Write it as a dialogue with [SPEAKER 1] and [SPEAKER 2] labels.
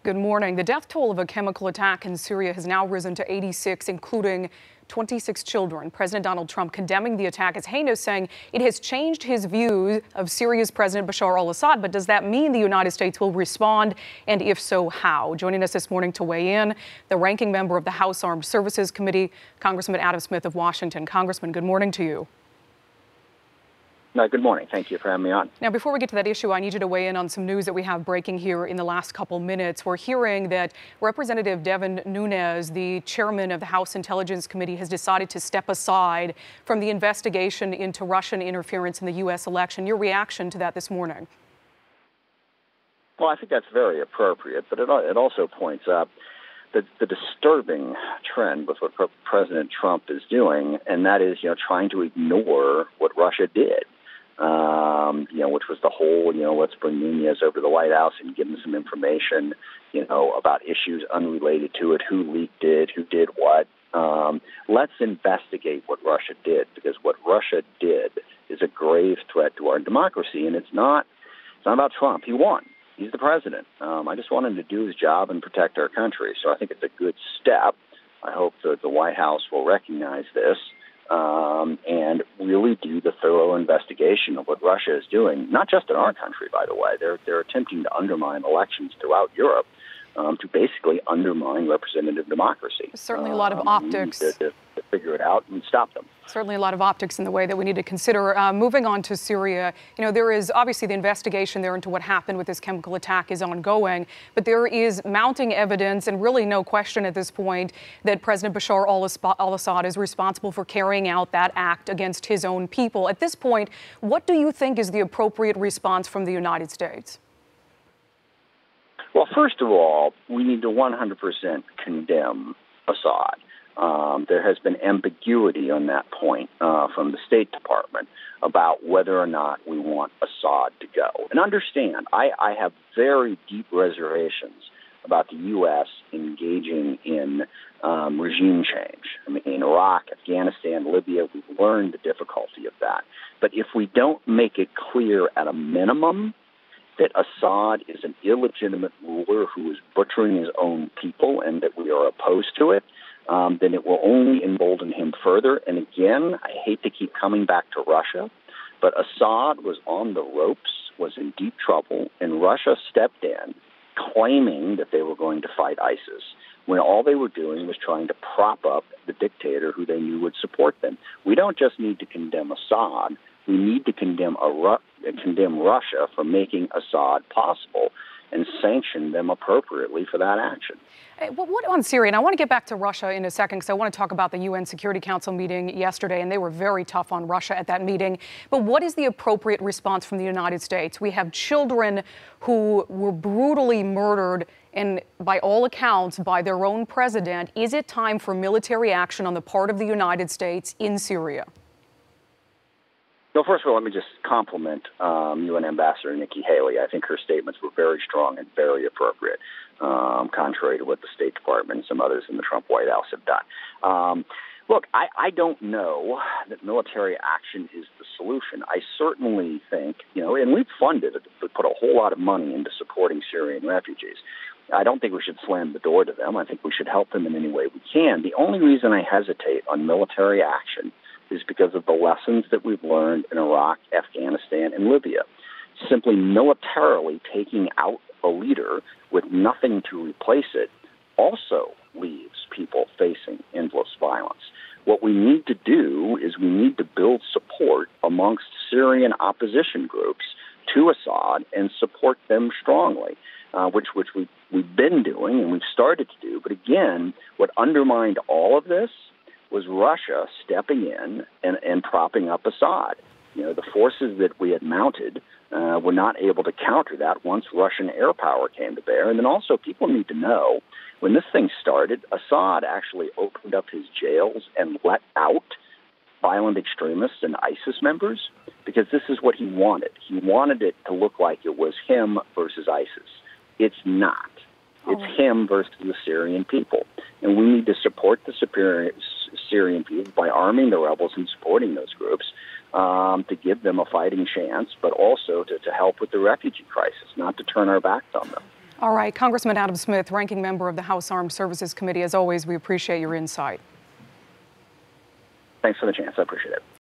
[SPEAKER 1] Good morning. The death toll of a chemical attack in Syria has now risen to 86, including 26 children. President Donald Trump condemning the attack as heinous, saying it has changed his view of Syria's President Bashar al-Assad. But does that mean the United States will respond? And if so, how? Joining us this morning to weigh in, the ranking member of the House Armed Services Committee, Congressman Adam Smtih of Washington. Congressman, good morning to you.
[SPEAKER 2] Good morning. Thank you for having me on.
[SPEAKER 1] Now, before we get to that issue, I need you to weigh in on some news that we have breaking here in the last couple minutes. We're hearing that Representative Devin Nunes, the chairman of the House Intelligence Committee, has decided to step aside from the investigation into Russian interference in the U.S. election. Your reaction to that this morning?
[SPEAKER 2] Well, I think that's very appropriate, but it also points up the disturbing trend with what President Trump is doing, and that is, trying to ignore what Russia did. Which was the whole, let's bring Nunez over to the White House and give him some information, about issues unrelated to it, who leaked it, who did what. Let's investigate what Russia did, because what Russia did is a grave threat to our democracy, and it's not about Trump. He won. He's the president. I just want him to do his job and protect our country. So I think it's a good step. I hope that the White House will recognize this and really do the thorough investigation of what Russia is doing, not just in our country, by the way. They're attempting to undermine elections throughout Europe to basically undermine representative democracy.
[SPEAKER 1] Certainly a lot of optics.
[SPEAKER 2] To figure it out and stop them.
[SPEAKER 1] Certainly a lot of optics in the way that we need to consider. Moving on to Syria, there is obviously the investigation there into what happened with this chemical attack is ongoing, but there is mounting evidence and really no question at this point that President Bashar al-Assad is responsible for carrying out that act against his own people. At this point, what do you think is the appropriate response from the United States?
[SPEAKER 2] Well, first of all, we need to 100% condemn Assad. There has been ambiguity on that point from the State Department about whether or not we want Assad to go. And understand, I have very deep reservations about the U.S. engaging in regime change. I mean, in Iraq, Afghanistan, Libya, we've learned the difficulty of that. But if we don't make it clear at a minimum that Assad is an illegitimate ruler who is butchering his own people and that we are opposed to it, then it will only embolden him further. And again, I hate to keep coming back to Russia, but Assad was on the ropes, was in deep trouble, and Russia stepped in claiming that they were going to fight ISIS, when all they were doing was trying to prop up the dictator who they knew would support them. We don't just need to condemn Assad. We need to condemn Russia for making Assad possible and sanction them appropriately for that action.
[SPEAKER 1] What on Syria? And I want to get back to Russia in a second because I want to talk about the UN Security Council meeting yesterday, and they were very tough on Russia at that meeting. But what is the appropriate response from the United States? We have children who were brutally murdered, and by all accounts, by their own president. Is it time for military action on the part of the United States in Syria?
[SPEAKER 2] Well, first of all, let me just compliment UN Ambassador Nikki Haley. I think her statements were very strong and very appropriate, contrary to what the State Department and some others in the Trump White House have done. Look, I don't know that military action is the solution. I certainly think, and we've funded, we put a whole lot of money into supporting Syrian refugees. I don't think we should slam the door to them. I think we should help them in any way we can. The only reason I hesitate on military action is because of the lessons that we've learned in Iraq, Afghanistan, and Libya. Simply militarily taking out a leader with nothing to replace it also leaves people facing endless violence. What we need to do is we need to build support amongst Syrian opposition groups to Assad and support them strongly, which we've been doing and we've started to do. But again, what undermined all of this was Russia stepping in and propping up Assad. The forces that we had mounted were not able to counter that once Russian air power came to bear. And then also people need to know, when this thing started, Assad actually opened up his jails and let out violent extremists and ISIS members because this is what he wanted. He wanted it to look like it was him versus ISIS. It's not. It's him versus the Syrian people. And we need to support the Syrian people by arming the rebels and supporting those groups to give them a fighting chance, but also to help with the refugee crisis, not to turn our backs on them.
[SPEAKER 1] All right, Congressman Adam Smith, ranking member of the House Armed Services Committee. As always, we appreciate your insight.
[SPEAKER 2] Thanks for the chance. I appreciate it.